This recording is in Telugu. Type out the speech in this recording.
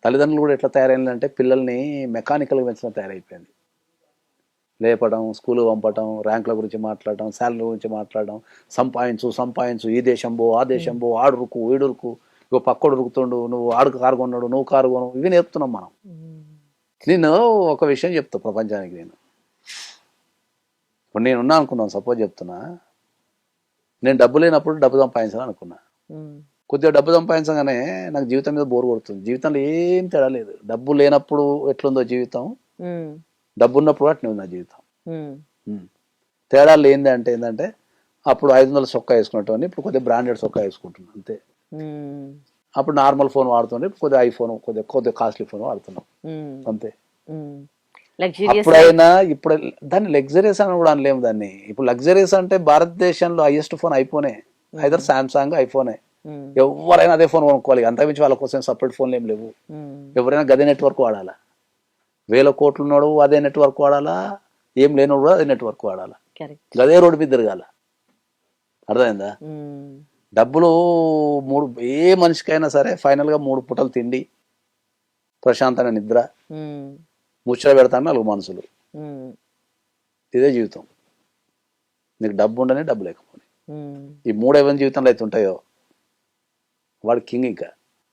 తల్లిదండ్రులు కూడా ఎట్లా తయారైందంటే పిల్లల్ని మెకానికల్గా పెంచడం తయారైపోయింది. లేపడం, స్కూల్ పంపడం, ర్యాంకుల గురించి మాట్లాడడం, శాలరీ గురించి మాట్లాడడం, సంపాదించు, ఈ దేశం పో, ఆ దేశం పో, ఆడురుకు ఈడురుకు, ఇగో పక్కోడు ఉరుకుతుండు, నువ్వు ఆడుకు కారు కొన్నాడు, నువ్వు కారు కొను, ఇవి నేర్పుతున్నాం మనం. నేను ఒక విషయం చెప్తా ప్రపంచానికి. ఇప్పుడు నేనున్నా అనుకున్నాను, సపోజ్ చెప్తున్నా, నేను డబ్బు లేనప్పుడు డబ్బు సంపాదించాలని అనుకున్నా. కొద్దిగా డబ్బు సంపాదించగానే నాకు జీవితం మీద బోరు కొడుతుంది. జీవితంలో ఏం తేడా లేదు. డబ్బు లేనప్పుడు ఎట్లుందో జీవితం, డబ్బు ఉన్నప్పుడు అట్నే ఉంది నా జీవితం. తేడాలు ఏంటంటే అప్పుడు 500 చొక్కా వేసుకున్నట్టు ఇప్పుడు కొద్దిగా బ్రాండెడ్ చొక్కా వేసుకుంటున్నాను అంతే. అప్పుడు నార్మల్ ఫోన్ వాడుతుండే, కొద్దిగా ఐఫోన్, కొద్దిగా కాస్ట్లీ ఫోన్ వాడుతున్నాం అంతే. అప్పుడైనా ఇప్పుడు దాన్ని లగ్జరీస్ అని కూడా అనలేము దాన్ని. ఇప్పుడు లగ్జరీస్ అంటే భారతదేశంలో హైయెస్ట్ ఫోన్ ఐఫోనే, ఐదర్ సామ్సంగ్, ఐఫోనే. ఎవరైనా అదే ఫోన్ కొనుక్కోవాలి, అంతమించి వాళ్ళ కోసం సపరేట్ ఫోన్లు ఏం లేవు. ఎవరైనా గదే నెట్వర్క్ వాడాలా, 1000 కోట్లు ఉన్నాడు అదే నెట్వర్క్ వాడాలా, ఏం లేనోడు కూడా అదే నెట్వర్క్ వాడాలా, గదే రోడ్డు మీద తిరగాల. అర్థమైందా? డబ్బులు ఏ మనిషికైనా సరే ఫైనల్ గా 3 పూటలు తిండి, ప్రశాంతంగా నిద్ర, ముచ్చట పెడతాను 4 మనుషులు. ఇదే జీవితం. నీకు డబ్బు ఉండని, డబ్బు లేకపోని, ఈ 3 ఎవరి జీవితంలో అయితే ఉంటాయో వాడు కింగ్. ఇంకా